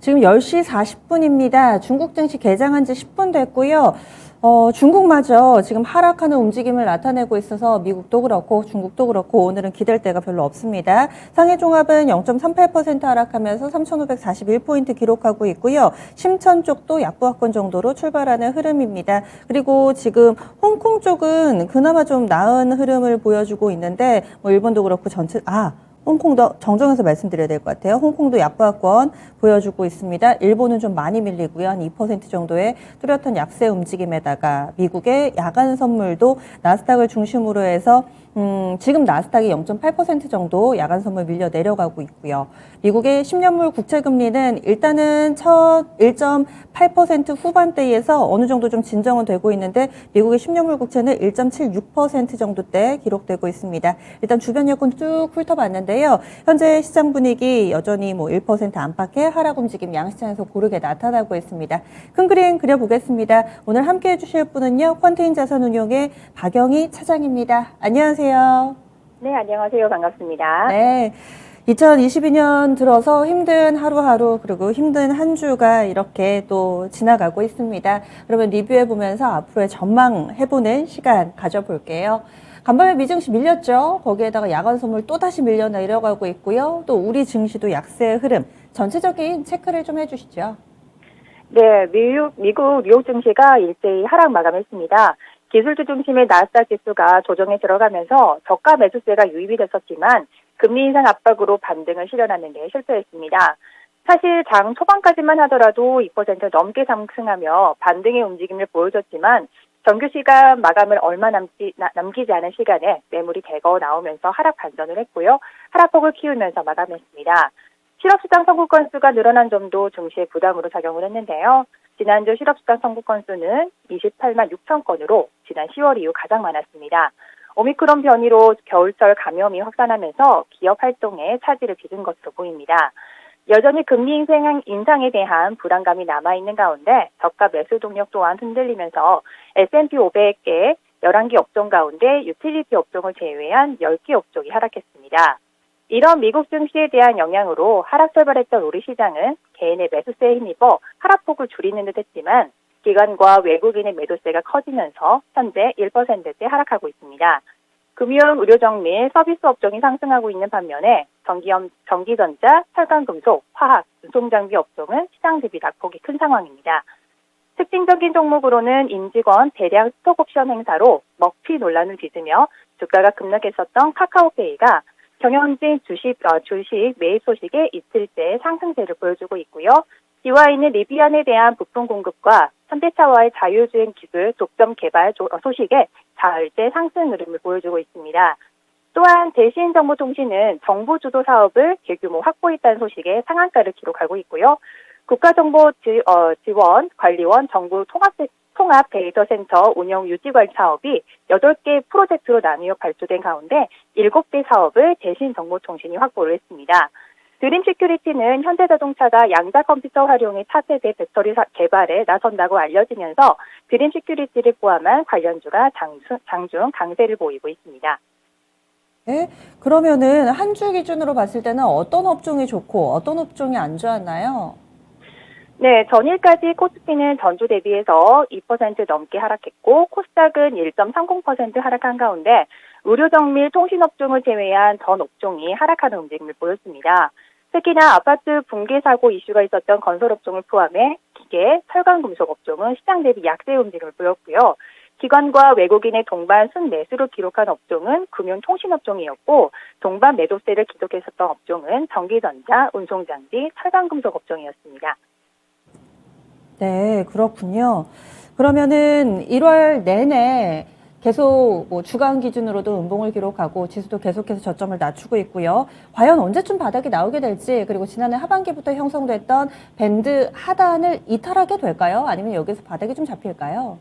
지금 10시 40분입니다. 중국 증시 개장한 지 10분 됐고요. 중국마저 지금 하락하는 움직임을 나타내고 있어서 미국도 그렇고 중국도 그렇고 오늘은 기댈 데가 별로 없습니다. 상해 종합은 0.38% 하락하면서 3,541포인트 기록하고 있고요. 심천 쪽도 약보합권 정도로 출발하는 흐름입니다. 그리고 지금 홍콩 쪽은 그나마 좀 나은 흐름을 보여주고 있는데 일본도 그렇고 홍콩도 정정해서 말씀드려야 될 것 같아요. 홍콩도 약보합권 보여주고 있습니다. 일본은 좀 많이 밀리고요. 한 2% 정도의 뚜렷한 약세 움직임에다가 미국의 야간 선물도 나스닥을 중심으로 해서 지금 나스닥이 0.8% 정도 야간 선물 밀려 내려가고 있고요. 미국의 10년물 국채금리는 일단은 1.8% 후반대에서 어느 정도 좀 진정은 되고 있는데 미국의 10년물 국채는 1.76% 정도대 기록되고 있습니다. 일단 주변 여건 쭉 훑어봤는데요. 현재 시장 분위기 여전히 1% 안팎의 하락 움직임 양시장에서 고르게 나타나고 있습니다. 큰 그림 그려보겠습니다. 오늘 함께해 주실 분은요. 펀트인 자산운용의 박영희 차장입니다. 안녕하세요. 네, 안녕하세요. 반갑습니다. 네. 2022년 들어서 힘든 하루하루 그리고 힘든 한 주가 이렇게 또 지나가고 있습니다. 그러면 리뷰해보면서 앞으로의 전망해보는 시간 가져볼게요. 간밤에 미증시 밀렸죠. 거기에다가 야간 선물 또다시 밀려 내려가고 있고요. 또 우리 증시도 약세 흐름. 전체적인 체크를 좀 해주시죠. 네, 미국 뉴욕 증시가 일제히 하락 마감했습니다. 기술주 중심의 나스닥 지수가 조정에 들어가면서 저가 매수세가 유입이 됐었지만 금리 인상 압박으로 반등을 실현하는 데 실패했습니다. 사실 장 초반까지만 하더라도 2% 넘게 상승하며 반등의 움직임을 보여줬지만 정규 시간 마감을 얼마 남기지 않은 시간에 매물이 대거 나오면서 하락 반전을 했고요. 하락폭을 키우면서 마감했습니다. 실업수당 선고 건수가 늘어난 점도 증시에 부담으로 작용을 했는데요. 지난주 실업수당 선고 건수는 28만 6천 건으로 지난 10월 이후 가장 많았습니다. 오미크론 변이로 겨울철 감염이 확산하면서 기업 활동에 차질을 빚은 것으로 보입니다. 여전히 금리 인상에 대한 불안감이 남아있는 가운데 저가 매수 동력 또한 흔들리면서 S&P 500개 11개 업종 가운데 유틸리티 업종을 제외한 10개 업종이 하락했습니다. 이런 미국 증시에 대한 영향으로 하락 출발했던 우리 시장은 개인의 매수세에 힘입어 하락폭을 줄이는 듯 했지만 기관과 외국인의 매도세가 커지면서 현재 1%대 하락하고 있습니다. 금융, 의료정밀, 서비스 업종이 상승하고 있는 반면에 전기전자, 철강금속, 화학, 운송장비 업종은 시장 대비 낙폭이 큰 상황입니다. 특징적인 종목으로는 임직원 대량 스톡옵션 행사로 먹튀 논란을 빚으며 주가가 급락했었던 카카오페이가 경영진 주식 매입 소식에 이틀째 상승세를 보여주고 있고요. 기와있는 리비안에 대한 부품 공급과 현대차와의 자율주행 기술 독점 개발 소식에 사흘째 상승 흐름을 보여주고 있습니다. 또한 대신정보통신은 정부 주도 사업을 대규모 확보했다는 소식에 상한가를 기록하고 있고요. 국가정보지원관리원 정부 통합 데이터센터 운영 유지관리 사업이 8개 프로젝트로 나뉘어 발주된 가운데 7개 사업을 대신정보통신이 확보를 했습니다. 드림 시큐리티는 현대자동차가 양자 컴퓨터 활용의 차세대 배터리 개발에 나선다고 알려지면서 드림 시큐리티를 포함한 관련주가 장중 강세를 보이고 있습니다. 네, 그러면은 한 주 기준으로 봤을 때는 어떤 업종이 좋고 어떤 업종이 안 좋았나요? 네, 전일까지 코스피는 전주 대비해서 2% 넘게 하락했고 코스닥은 1.30% 하락한 가운데 의료정밀 통신업종을 제외한 전 업종이 하락하는 움직임을 보였습니다. 특히나 아파트 붕괴 사고 이슈가 있었던 건설업종을 포함해 기계, 철강금속 업종은 시장 대비 약세 움직임을 보였고요. 기관과 외국인의 동반 순매수를 기록한 업종은 금융통신업종이었고 동반 매도세를 기록했었던 업종은 전기전자, 운송장비, 철강금속 업종이었습니다. 네, 그렇군요. 그러면은 1월 내내 계속 주간 기준으로도 음봉을 기록하고 지수도 계속해서 저점을 낮추고 있고요. 과연 언제쯤 바닥이 나오게 될지 그리고 지난해 하반기부터 형성됐던 밴드 하단을 이탈하게 될까요? 아니면 여기서 바닥이 좀 잡힐까요?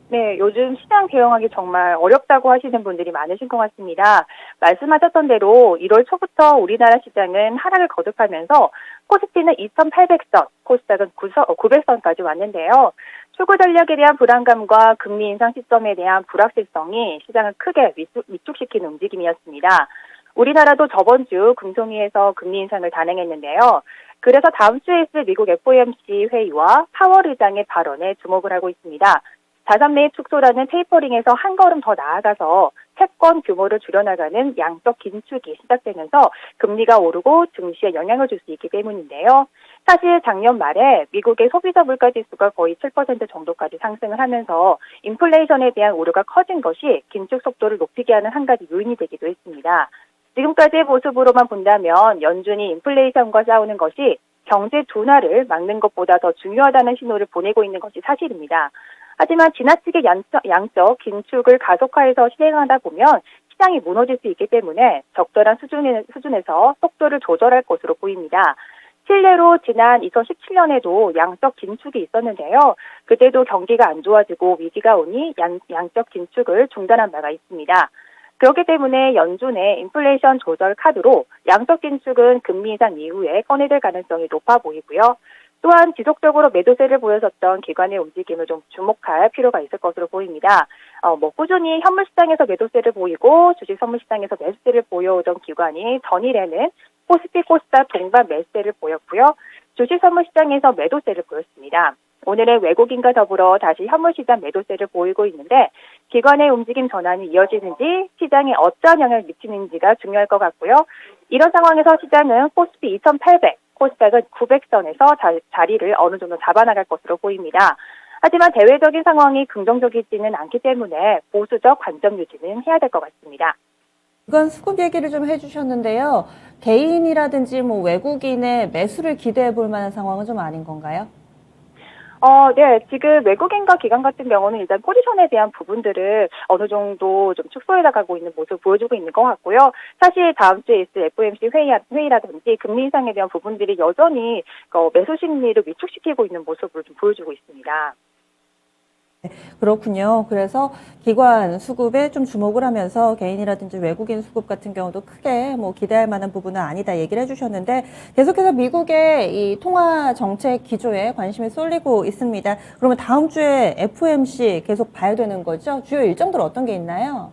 네, 요즘 시장 대응하기 정말 어렵다고 하시는 분들이 많으신 것 같습니다. 말씀하셨던 대로 1월 초부터 우리나라 시장은 하락을 거듭하면서 코스피는 2,800선, 코스닥은 900선까지 왔는데요. 출구 전략에 대한 불안감과 금리 인상 시점에 대한 불확실성이 시장을 크게 위축시키는 움직임이었습니다. 우리나라도 저번 주 금통위에서 금리 인상을 단행했는데요. 그래서 다음 주에 있을 미국 FOMC 회의와 파월 의장의 발언에 주목을 하고 있습니다. 자산 매입 축소라는 테이퍼링에서 한 걸음 더 나아가서 채권 규모를 줄여나가는 양적 긴축이 시작되면서 금리가 오르고 증시에 영향을 줄 수 있기 때문인데요. 사실 작년 말에 미국의 소비자 물가 지수가 거의 7% 정도까지 상승을 하면서 인플레이션에 대한 우려가 커진 것이 긴축 속도를 높이게 하는 한 가지 요인이 되기도 했습니다. 지금까지의 모습으로만 본다면 연준이 인플레이션과 싸우는 것이 경제 둔화를 막는 것보다 더 중요하다는 신호를 보내고 있는 것이 사실입니다. 하지만 지나치게 양적 긴축을 가속화해서 실행하다 보면 시장이 무너질 수 있기 때문에 적절한 수준에서 속도를 조절할 것으로 보입니다. 실례로 지난 2017년에도 양적 긴축이 있었는데요. 그때도 경기가 안 좋아지고 위기가 오니 양적 긴축을 중단한 바가 있습니다. 그렇기 때문에 연준의 인플레이션 조절 카드로 양적 긴축은 금리 인상 이후에 꺼내들 가능성이 높아 보이고요. 또한 지속적으로 매도세를 보여줬던 기관의 움직임을 좀 주목할 필요가 있을 것으로 보입니다. 꾸준히 현물 시장에서 매도세를 보이고 주식 선물 시장에서 매수세를 보여오던 기관이 전일에는 코스피 코스닥 동반 매수세를 보였고요. 주식 선물 시장에서 매도세를 보였습니다. 오늘은 외국인과 더불어 다시 현물 시장 매도세를 보이고 있는데 기관의 움직임 전환이 이어지는지 시장에 어떠한 영향을 미치는지가 중요할 것 같고요. 이런 상황에서 시장은 코스피 2800, 코스닥은 900선에서 자리를 어느 정도 잡아나갈 것으로 보입니다. 하지만 대외적인 상황이 긍정적이지는 않기 때문에 보수적 관점 유지는 해야 될 것 같습니다. 이건 수급 얘기를 좀 해주셨는데요. 개인이라든지 외국인의 매수를 기대해 볼 만한 상황은 좀 아닌 건가요? 네. 지금 외국인과 기관 같은 경우는 일단 포지션에 대한 부분들을 어느 정도 좀 축소해 나가고 있는 모습을 보여주고 있는 것 같고요. 사실 다음 주에 있을 FOMC 회의라든지 금리 인상에 대한 부분들이 여전히 매수 심리를 위축시키고 있는 모습을 좀 보여주고 있습니다. 그렇군요. 그래서 기관 수급에 좀 주목을 하면서 개인이라든지 외국인 수급 같은 경우도 크게 기대할 만한 부분은 아니다 얘기를 해주셨는데 계속해서 미국의 이 통화 정책 기조에 관심이 쏠리고 있습니다. 그러면 다음 주에 FOMC 계속 봐야 되는 거죠? 주요 일정들 어떤 게 있나요?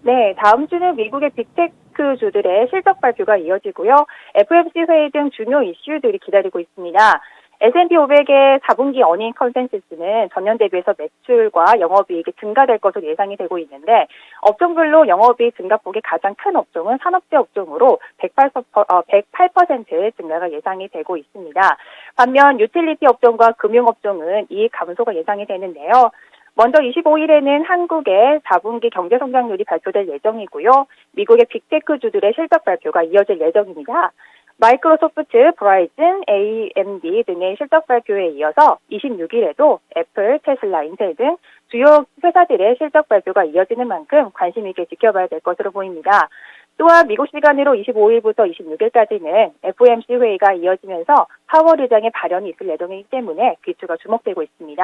네, 다음 주는 미국의 빅테크 주들의 실적 발표가 이어지고요. FOMC 회의 등 중요 이슈들이 기다리고 있습니다. S&P 500의 4분기 어닝 컨센서스는 전년 대비해서 매출과 영업이익이 증가될 것으로 예상이 되고 있는데 업종별로 영업이익 증가폭이 가장 큰 업종은 산업재 업종으로 108% 증가가 예상이 되고 있습니다. 반면 유틸리티 업종과 금융업종은 이익 감소가 예상이 되는데요. 먼저 25일에는 한국의 4분기 경제 성장률이 발표될 예정이고요. 미국의 빅테크주들의 실적 발표가 이어질 예정입니다. 마이크로소프트, 브라이즌, AMD 등의 실적 발표에 이어서 26일에도 애플, 테슬라, 인텔 등 주요 회사들의 실적 발표가 이어지는 만큼 관심 있게 지켜봐야 될 것으로 보입니다. 또한 미국 시간으로 25일부터 26일까지는 FOMC 회의가 이어지면서 파월 의장의 발언이 있을 예정이기 때문에 귀추가 주목되고 있습니다.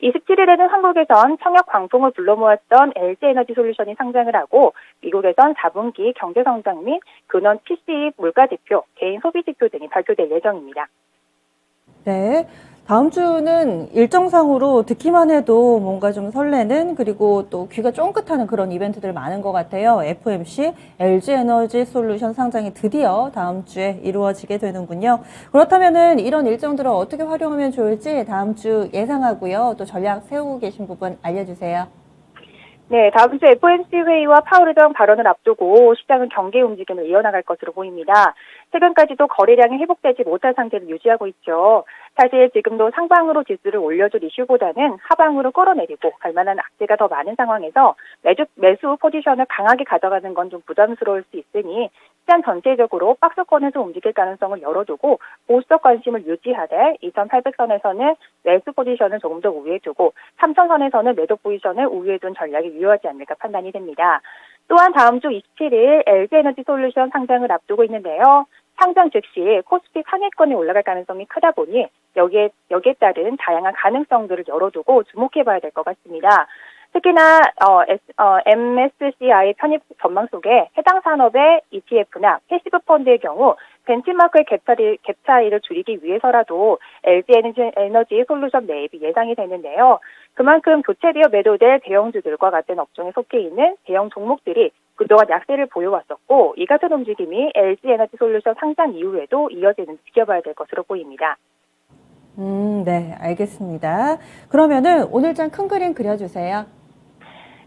27일에는 한국에선 청약 광풍을 불러모았던 LG에너지솔루션이 상장을 하고 미국에선 4분기 경제성장 및 근원 PCE 물가지표, 개인 소비지표 등이 발표될 예정입니다. 네. 다음 주는 일정상으로 듣기만 해도 뭔가 좀 설레는 그리고 또 귀가 쫑긋하는 그런 이벤트들 많은 것 같아요. FOMC, LG에너지솔루션 상장이 드디어 다음 주에 이루어지게 되는군요. 그렇다면은 이런 일정들을 어떻게 활용하면 좋을지 다음 주 예상하고요. 또 전략 세우고 계신 부분 알려주세요. 네, 다음 주 FOMC 회의와 파월 의장 발언을 앞두고 시장은 경기 움직임을 이어나갈 것으로 보입니다. 최근까지도 거래량이 회복되지 못한 상태를 유지하고 있죠. 사실 지금도 상방으로 지수를 올려줄 이슈보다는 하방으로 끌어내리고 갈 만한 악재가 더 많은 상황에서 매수 포지션을 강하게 가져가는 건 좀 부담스러울 수 있으니 시장 전체적으로 박스권에서 움직일 가능성을 열어두고 보수적 관심을 유지하되 2800선에서는 매수 포지션을 조금 더 우위에 두고 3000선에서는 매도 포지션을 우위에 둔 전략이 유효하지 않을까 판단이 됩니다. 또한 다음 주 27일 LG에너지솔루션 상장을 앞두고 있는데요. 상장 즉시 코스피 상위권에 올라갈 가능성이 크다 보니 여기에 따른 다양한 가능성들을 열어두고 주목해봐야 될 것 같습니다. 특히나 MSCI 편입 전망 속에 해당 산업의 ETF나 패시브 펀드의 경우 벤치마크의 갭 차이를 줄이기 위해서라도 LG 에너지 솔루션 매입이 예상이 되는데요. 그만큼 교체되어 매도될 대형주들과 같은 업종에 속해 있는 대형 종목들이 그동안 약세를 보여왔었고, 이 같은 움직임이 LG 에너지 솔루션 상장 이후에도 이어지는지 지켜봐야 될 것으로 보입니다. 네, 알겠습니다. 그러면은 오늘장 큰 그림 그려주세요.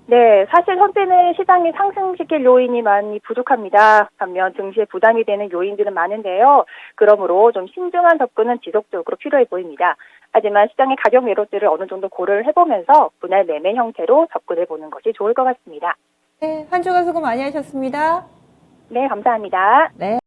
네, 사실 현재는 시장이 상승시킬 요인이 많이 부족합니다. 반면 증시에 부담이 되는 요인들은 많은데요. 그러므로 좀 신중한 접근은 지속적으로 필요해 보입니다. 하지만 시장의 가격 매로들을 어느 정도 고려를 해보면서 분할 매매 형태로 접근해 보는 것이 좋을 것 같습니다. 네, 한 주간 수고 많이 하셨습니다. 네, 감사합니다. 네.